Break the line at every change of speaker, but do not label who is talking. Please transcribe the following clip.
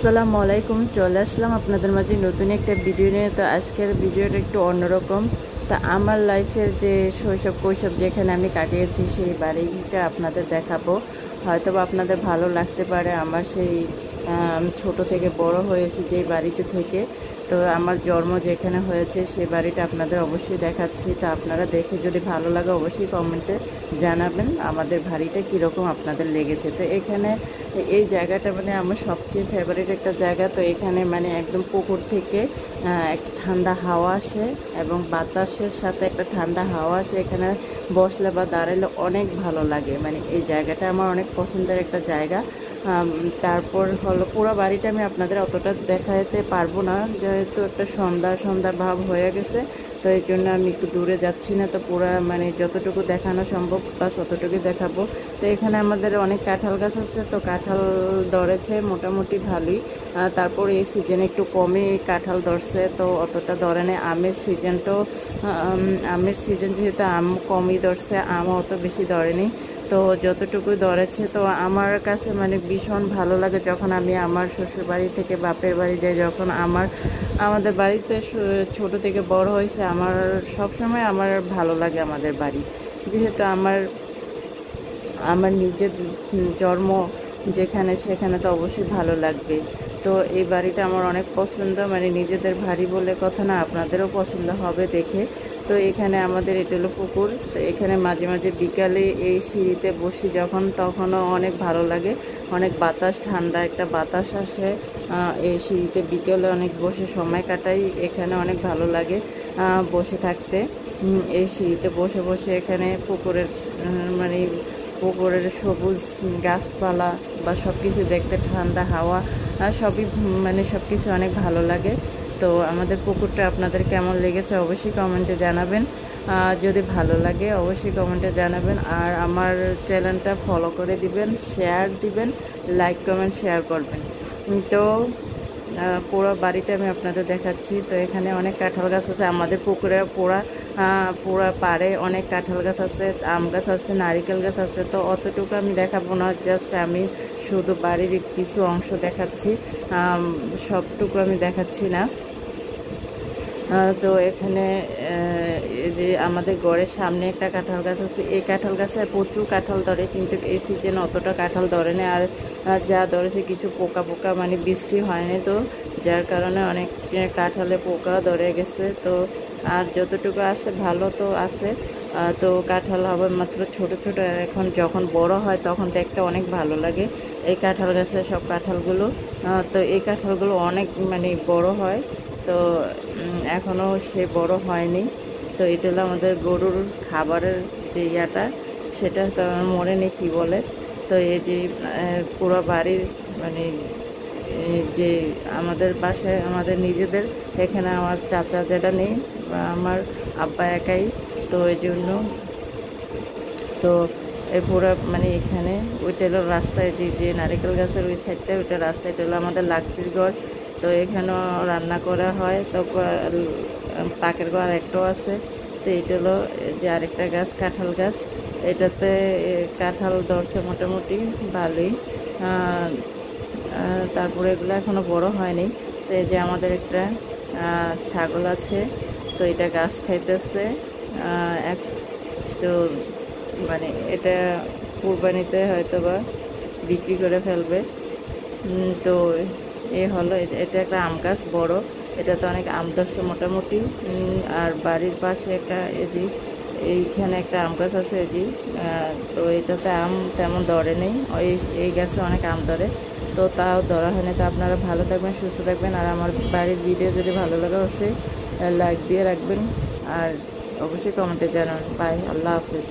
আসসালামু আলাইকুম। চলে আসলাম আপনাদের মাঝে নতুন একটা ভিডিও নিয়ে। তো আজকের ভিডিওটা একটু অন্যরকম। তা আমার লাইফের যে শৈশব কৈশোর যেখানে আমি কাটিয়েছি সেই বাড়িটা আপনাদের দেখাবো। হয়তো বা আপনাদের ভালো লাগতে পারে আমার সেই ছোট থেকে বড় হয়েছি যেই বাড়িতে থেকে। তো আমার জন্ম যেখানে হয়েছে সেই বাড়িটা আপনাদের অবশ্যই দেখাচ্ছি। তো আপনারা দেখে যদি ভালো লাগে অবশ্যই কমেন্টে জানাবেন আমাদের বাড়িটা কীরকম আপনাদের লেগেছে। তো এখানে এই জায়গাটা মানে আমার সবচেয়ে ফেভারিট একটা জায়গা। তো এখানে মানে একদম পুকুর থেকে একটা ঠান্ডা হাওয়া আসে এবং বাতাসের সাথে একটা ঠান্ডা হাওয়া আসে। এখানে বসলে বা দাঁড়ালে অনেক ভালো লাগে। মানে এই জায়গাটা আমার অনেক পছন্দের একটা জায়গা। তারপর হলো পুরো বাড়িটা আমি আপনাদের অতটা দেখাতে পারবো না, যেহেতু একটা সন্ধ্যা সন্ধ্যা ভাব হয়ে গেছে। তো এই জন্য আমি একটু দূরে যাচ্ছি না। তো পুরো মানে যতটুকু দেখানো সম্ভব বাস অতটুকুই দেখাবো। তো এখানে আমাদের অনেক কাঁঠাল গাছ আছে। তো কাঁঠাল ধরেছে মোটামুটি ভালোই। তারপর এই সিজনে একটু কমই কাঁঠাল ধরছে, তো অতটা ধরে নেই। আমের সিজন যেহেতু আম কমই ধরছে, আমও অত বেশি ধরেনি। তো যতটুকু ধরেছে তো আমার কাছে মানে ভীষণ ভালো লাগে যখন আমি আমার শ্বশুর বাড়ি থেকে বাপের বাড়ি যাই। যখন আমাদের বাড়িতে ছোট থেকে বড় হয়েছে, আমার সবসময় আমার ভালো লাগে আমাদের বাড়ি, যেহেতু আমার নিজের জন্ম যেখানে সেখানে তো অবশ্যই ভালো লাগবে। তো এই বাড়িটা আমার অনেক পছন্দ, মানে নিজেদের বাড়ি বলে কথা না, আপনাদেরও পছন্দ হবে দেখে। তো এখানে আমাদের এটা হলো পুকুর। তো এখানে মাঝে মাঝে বিকালে এই সিঁড়িতে বসি যখন, তখনও অনেক ভালো লাগে। অনেক বাতাস, ঠান্ডা একটা বাতাস আসে এই সিঁড়িতে। বিকেলে অনেক বসে সময় কাটাই, এখানে অনেক ভালো লাগে বসে থাকতে। এই সিঁড়িতে বসে বসে এখানে মানে পুকুরের সবুজ গাছপালা বা সব কিছু দেখতে, ঠান্ডা হাওয়া সবই মানে সব কিছু অনেক ভালো লাগে। তো আমাদের পুকুরটা আপনাদের কেমন লেগেছে অবশ্যই কমেন্টে জানাবেন। যদি ভালো লাগে অবশ্যই কমেন্টে জানাবেন। আর আমার চ্যানেলটা ফলো করে দিবেন, শেয়ার দিবেন, লাইক কমেন্ট শেয়ার করবেন। তো পুরো বাড়িটা আমি আপনাদের দেখাচ্ছি। তো এখানে অনেক কাঁঠাল গাছ আছে আমাদের পুকুরে। পুরা পাড়ে অনেক কাঁঠাল গাছ আছে, আম গাছ আছে, নারিকেল গাছ আছে। তো অতটুকু আমি দেখাবো না, জাস্ট আমি শুধু বাড়ির কিছু অংশ দেখাচ্ছি, সবটুকু আমি দেখাচ্ছি না। তো এখানে যে আমাদের ঘরের সামনে একটা কাঁঠাল গাছ আছে। এই কাঁঠাল গাছে প্রচুর কাঁঠাল ধরে, কিন্তু এই সিজনে অতটা কাঁঠাল ধরে না। আর যা ধরেছে কিছু পোকা পোকা, মানে বৃষ্টি হয়নি তো যার কারণে অনেক কাঁঠালে পোকা ধরে গেছে। তো আর যতটুকু আছে ভালো তো আছে। তো কাঁঠাল হবে মাত্র ছোট ছোট, এখন যখন বড় হয় তখন দেখতে অনেক ভালো লাগে এই কাঁঠাল গাছের সব কাঁঠালগুলো। তো এই কাঁঠালগুলো অনেক মানে বড় হয়। তো এখনও সে বড় হয়নি। তো এটা হলো আমাদের গরুর খাবারের যে ইয়াটা, সেটা তো আমার মনে নেই কী বলে। তো এই যে পুরো বাড়ির মানে যে আমাদের বাসায় আমাদের নিজেদের, এখানে আমার চাচা যেটা নেই বা আমার আব্বা একাই। তো এই জন্য তো এই পুরো মানে এখানে ওইটা হলো রাস্তায় যে নারিকেল গাছের ওই সাইডটা, ওইটা রাস্তা, এটা হলো আমাদের লাকড়ির ঘর। তো এখানেও রান্না করা হয়। তো পাকের ঘর একটাও আছে। তো এটা হলো যে আরেকটা গাছ, কাঁঠাল গাছ। এটাতে কাঁঠাল ধরছে মোটামুটি ভালোই। তারপরে এগুলো এখনও বড় হয়নি। তো এই যে আমাদের একটা ছাগল আছে। তো এটা ঘাস খাইতেছে। তো মানে এটা কুরবানিতে হয়তো বা বিক্রি করে ফেলবে। তো হলো এটা একটা আম গাছ বড়, এটাতে অনেক আম ধরছে মোটামুটি। আর বাড়ির পাশে একটা এইখানে একটা আম গাছ আছে তো এটাতে আম তেমন ধরে নেই। এই গাছে অনেক আম ধরে, তো তাও ধরা হয়নি। তো আপনারা ভালো থাকবেন, সুস্থ থাকবেন। আর আমার বাড়ির ভিডিও যদি ভালো লাগে অবশ্যই লাইক দিয়ে রাখবেন, আর অবশ্যই কমেন্টে জানান। বাই, আল্লাহ হাফিজ।